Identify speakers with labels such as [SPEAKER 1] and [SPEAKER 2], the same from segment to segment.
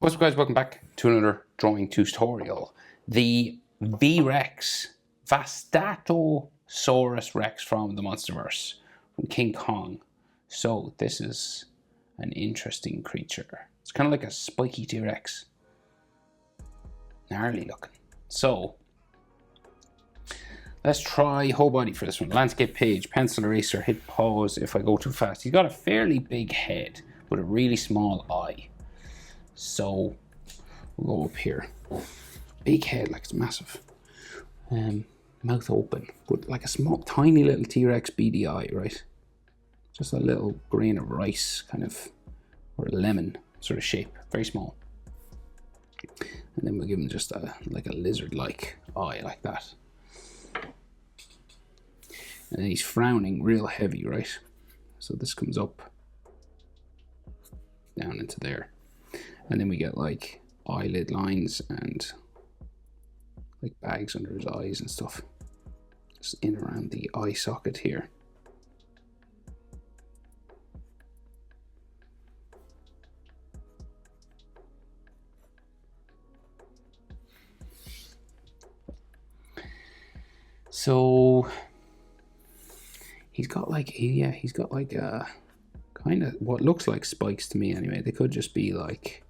[SPEAKER 1] What's up, guys? Welcome back to another drawing tutorial. The V-Rex, Vastatosaurus Rex from the Monsterverse, from King Kong. So this is an interesting creature. It's kind of like a spiky T-Rex. Gnarly looking. So let's try whole body for this one. Landscape page, pencil eraser, hit pause if I go too fast. He's got a fairly big head with a really small eye. So we'll go up here. Big head, like it's massive. Mouth open, but like a small, tiny little T-Rex beady eye, right? Just a little grain of rice, kind of, or a lemon sort of shape, very small. And then we'll give him just like a lizard-like eye, like that. And then he's frowning real heavy, right? So this comes up, down into there. And then we get like eyelid lines and like bags under his eyes and stuff. Just in around the eye socket here. So he's got like, he's got like a kind of what looks like spikes to me anyway. They could just be like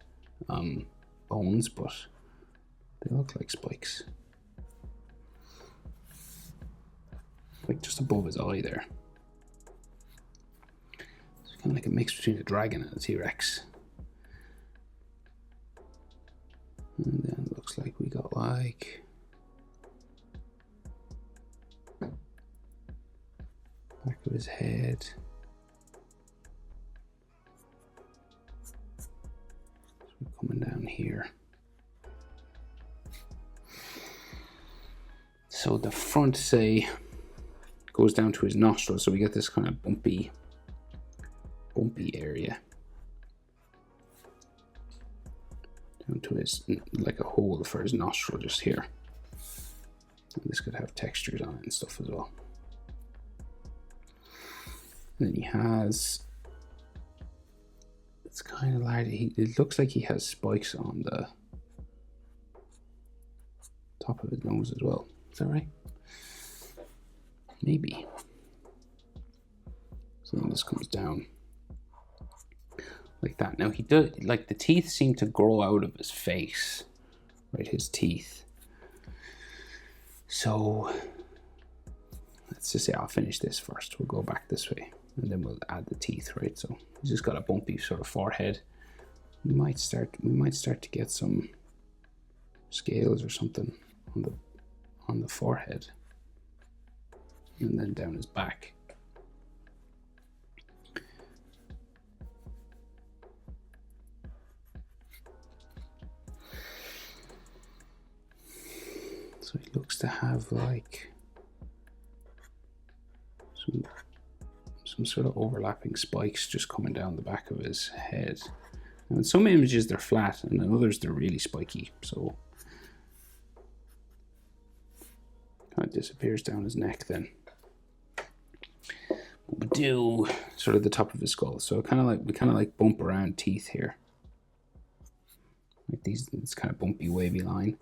[SPEAKER 1] bones, but they look like spikes, like just above his eye there. It's kind of like a mix between a dragon and a T-Rex. And then it looks like we got like back of his head. Coming down here. So the front, say, goes down to his nostrils, so we get this kind of bumpy area down to his, like a hole for his nostril just here. And this could have textures on it and stuff as well. And then he has, it's kind of large. It looks like he has spikes on the top of his nose as well. Is that right? Maybe. So then this comes down like that. Now he does, like the teeth seem to grow out of his face, right? His teeth. So let's just say I'll finish this first. We'll go back this way. And then we'll add the teeth, right? So he's just got a bumpy sort of forehead. We might start to get some scales or something on the forehead, and then down his back. So he looks to have like some sort of overlapping spikes just coming down the back of his head. Now in some images they're flat, and in others they're really spiky, so kind of disappears down his neck then. We do sort of the top of his skull, so we kind of like bump around teeth here, like these. It's kind of bumpy wavy line,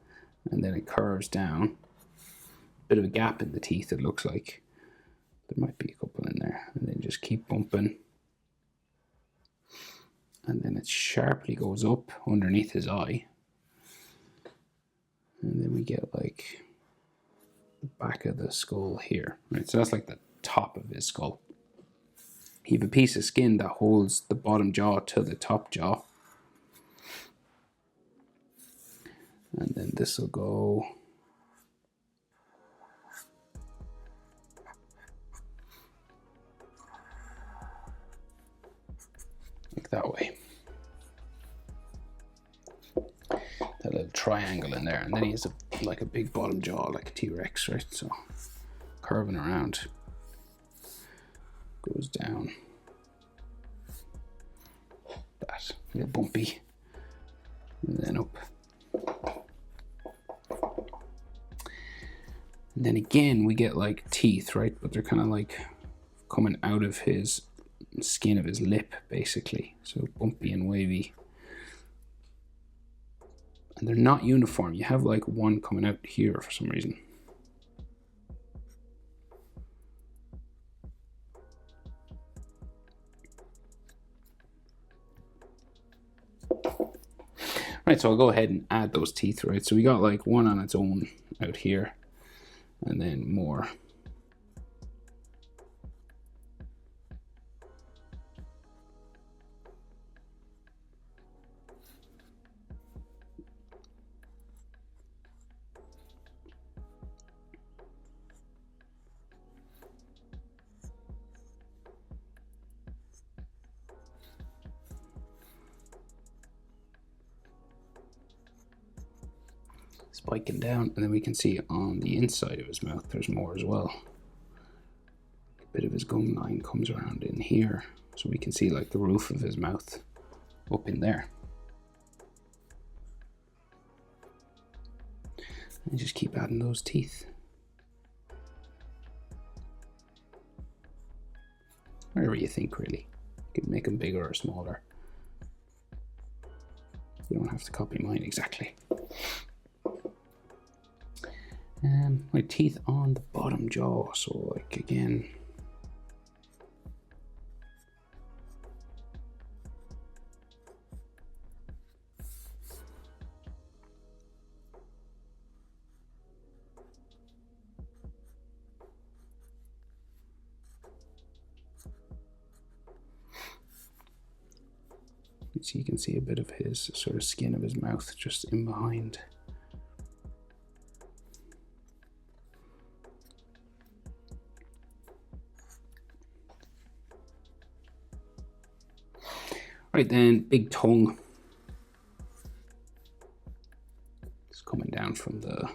[SPEAKER 1] and then it curves down. Bit of a gap in the teeth, it looks like. There might be a couple in there, and then just keep bumping. And then it sharply goes up underneath his eye. And then we get like the back of the skull here, right? So that's like the top of his skull. You have a piece of skin that holds the bottom jaw to the top jaw. And then this will go like that way. That little triangle in there, and then he has like a big bottom jaw, like a T-Rex, right? So curving around, goes down. That a little bumpy, and then up. And then again, we get like teeth, right? But they're kind of like coming out of his skin of his lip, basically. So bumpy and wavy. and they're not uniform. You have like one coming out here for some reason. Right, so I'll go ahead and add those teeth, right? So we got like one on its own out here, and then more. Spiking down, and then we can see on the inside of his mouth there's more as well. A bit of his gum line comes around in here, so we can see like the roof of his mouth up in there. And just keep adding those teeth. Wherever you think, really. You can make them bigger or smaller. You don't have to copy mine exactly. My teeth on the bottom jaw, so like again. So you can see a bit of his sort of skin of his mouth just in behind. Right then, big tongue. It's coming down from the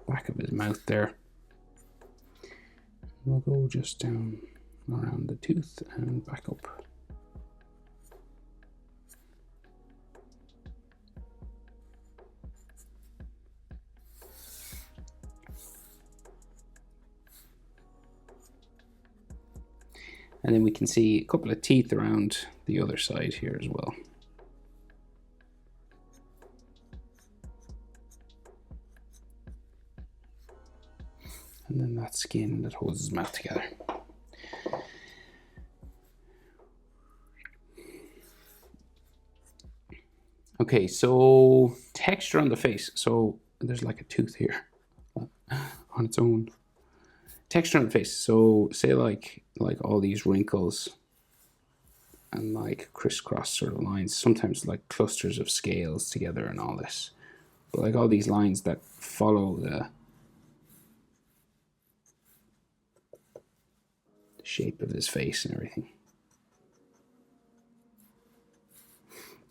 [SPEAKER 1] back of his mouth there. We'll go just down around the tooth and back up. And then we can see a couple of teeth around the other side here as well. And then that skin that holds his mouth together. Okay, so texture on the face. So there's like a tooth here on its own. Texture on the face. So say like all these wrinkles and like crisscross sort of lines, sometimes like clusters of scales together and all this. But like all these lines that follow the shape of his face and everything.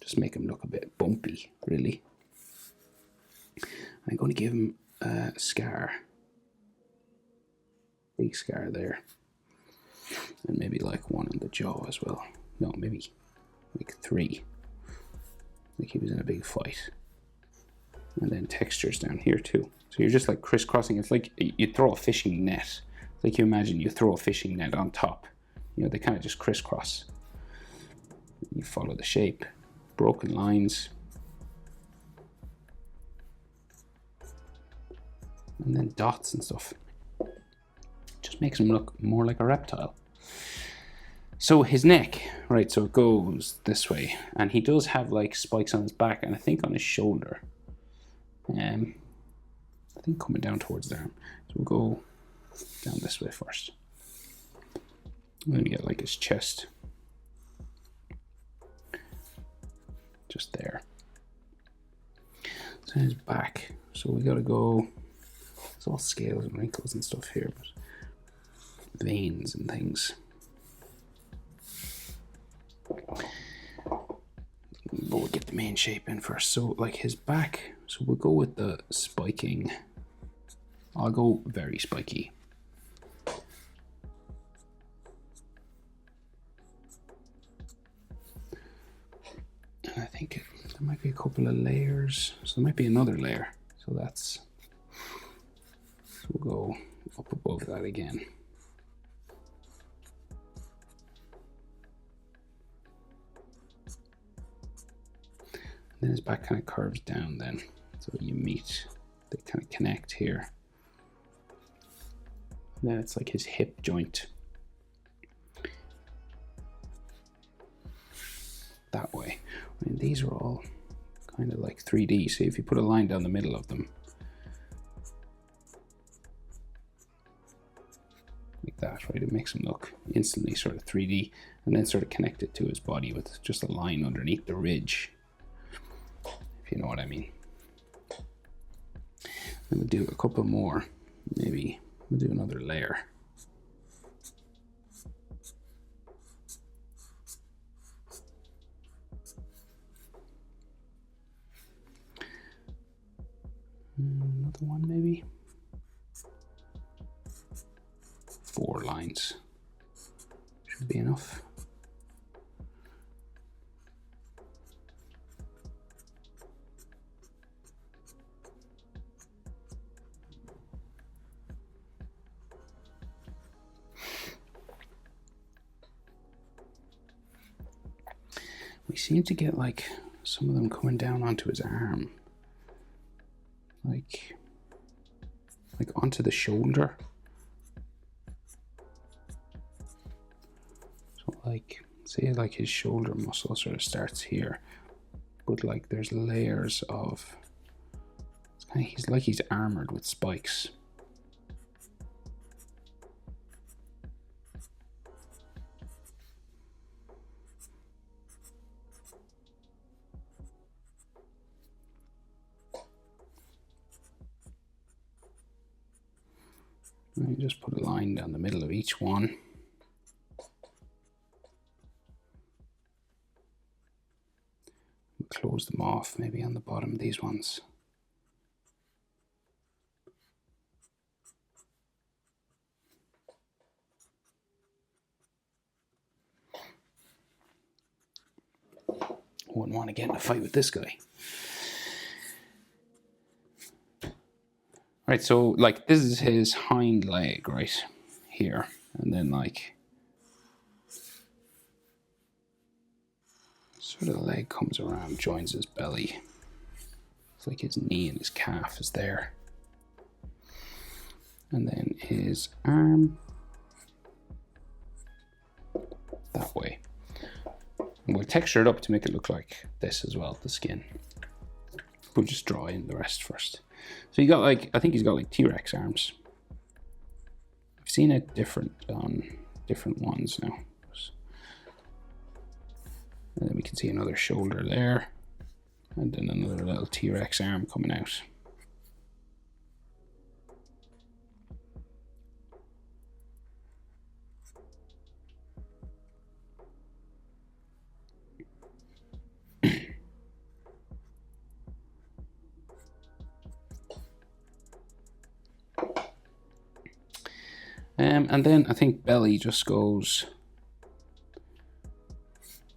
[SPEAKER 1] Just make him look a bit bumpy, really. I'm going to give him a scar. Big scar there. And maybe like one on the jaw as well. No, maybe like 3. Like he was in a big fight. And then textures down here too. So you're just like crisscrossing. It's like you throw a fishing net. It's like you imagine you throw a fishing net on top. You know, they kind of just crisscross. You follow the shape. Broken lines. And then dots and stuff. Just makes him look more like a reptile. So his neck, right, so it goes this way. And he does have like spikes on his back and I think on his shoulder. I think coming down towards the arm. So we'll go down this way first. And then we get like his chest. Just there. So his back. So we gotta go, it's all scales and wrinkles and stuff here, but veins and things. But we'll get the main shape in first. So like his back, so we'll go with the spiking. I'll go very spiky. And I think there might be a couple of layers. So there might be another layer. So that's, so we'll go up above that again. Then his back kind of curves down then. So you meet, they kind of connect here. And then it's like his hip joint. That way. I mean, these are all kind of like 3D. So if you put a line down the middle of them, like that, right? It makes him look instantly sort of 3D, and then sort of connect it to his body with just a line underneath the ridge, if you know what I mean. Then we'll do a couple more. Maybe we'll do another layer. Another one maybe. 4 lines should be enough. We seem to get like some of them coming down onto his arm, like onto the shoulder. So like, say like his shoulder muscle sort of starts here, but like there's layers of, it's kind of, he's like he's armored with spikes. And you just put a line down the middle of each one. Close them off maybe on the bottom of these ones. Wouldn't want to get in a fight with this guy. Right, so like this is his hind leg right here, and then like sort of the leg comes around, joins his belly. It's like his knee and his calf is there. And then his arm that way. And we'll texture it up to make it look like this as well, the skin. We'll just draw in the rest first. So you got like, I think he's got like T-Rex arms. I've seen it different on different ones now. And then we can see another shoulder there, and then another little T-Rex arm coming out. And then I think belly just goes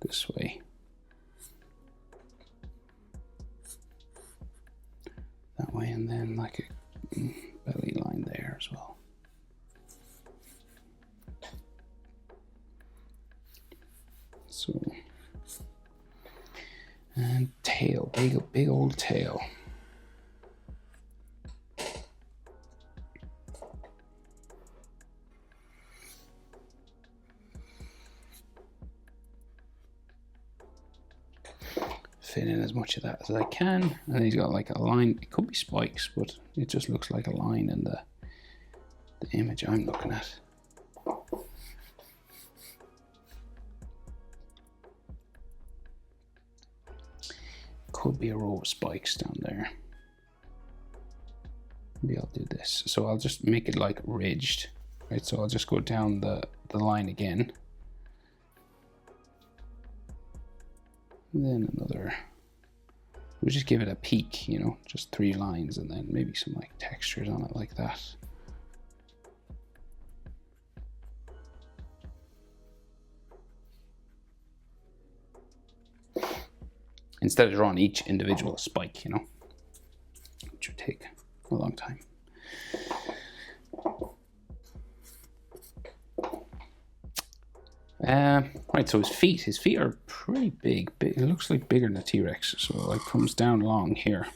[SPEAKER 1] this way. That way, and then like a belly line there as well. So, and tail, big old tail. Fit in as much of that as I can, and he's got like a line. It could be spikes, but it just looks like a line in the image I'm looking at. Could be a row of spikes down there. Maybe I'll do this. So I'll just make it like ridged, right? So I'll just go down the line again. And then another, we'll just give it a peak, you know, just 3 lines, and then maybe some like textures on it like that. Instead of drawing each individual spike, you know, which would take a long time. Right, so his feet are pretty big. It looks like bigger than a T-Rex, so it like comes down along here.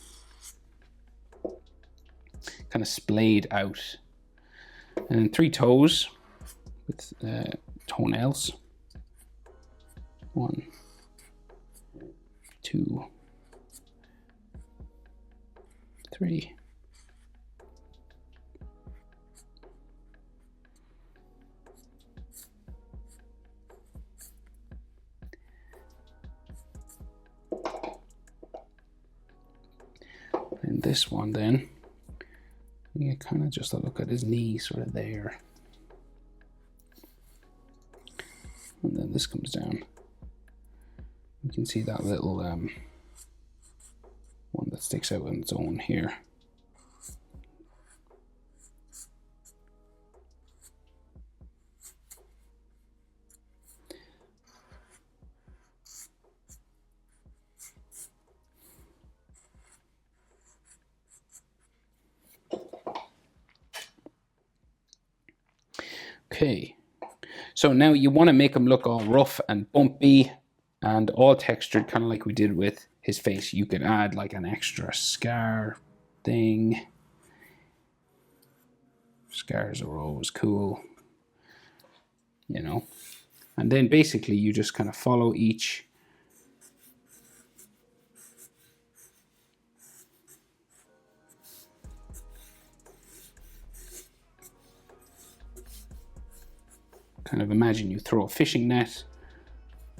[SPEAKER 1] Kind of splayed out. And then 3 toes with toenails. 1, 2, 3. And this one then, you kind of just look at his knee sort of there. And then this comes down. You can see that little one that sticks out on its own here. Okay, so now you want to make him look all rough and bumpy and all textured, kind of like we did with his face. You could add like an extra scar thing. Scars are always cool, you know. And then basically you just kind of follow each kind of imagine you throw a fishing net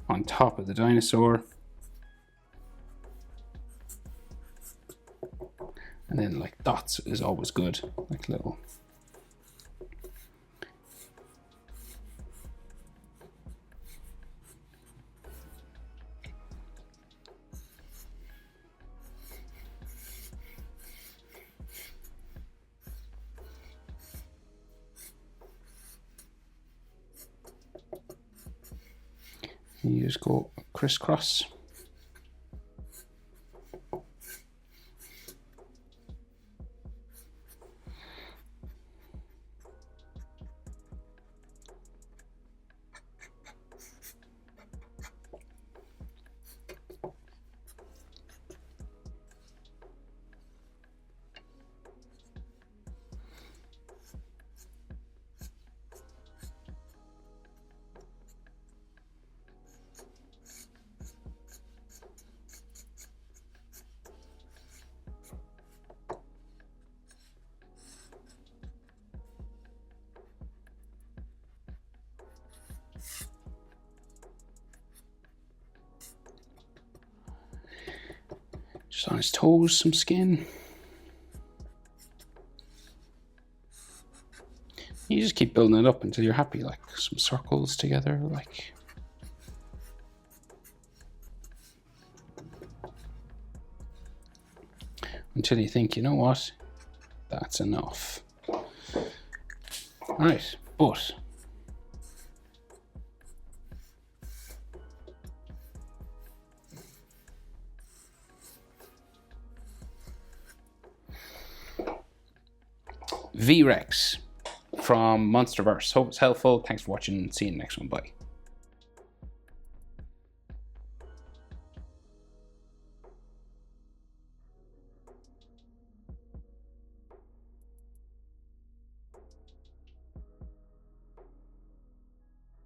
[SPEAKER 1] on top of the dinosaur, and then like dots is always good, like little. And you just go crisscross. Just on his toes, some skin. You just keep building it up until you're happy, like some circles together, like. Until you think, you know what, that's enough. All right, but V-Rex from Monsterverse. Hope it's helpful. Thanks for watching. See you in the next one. Bye.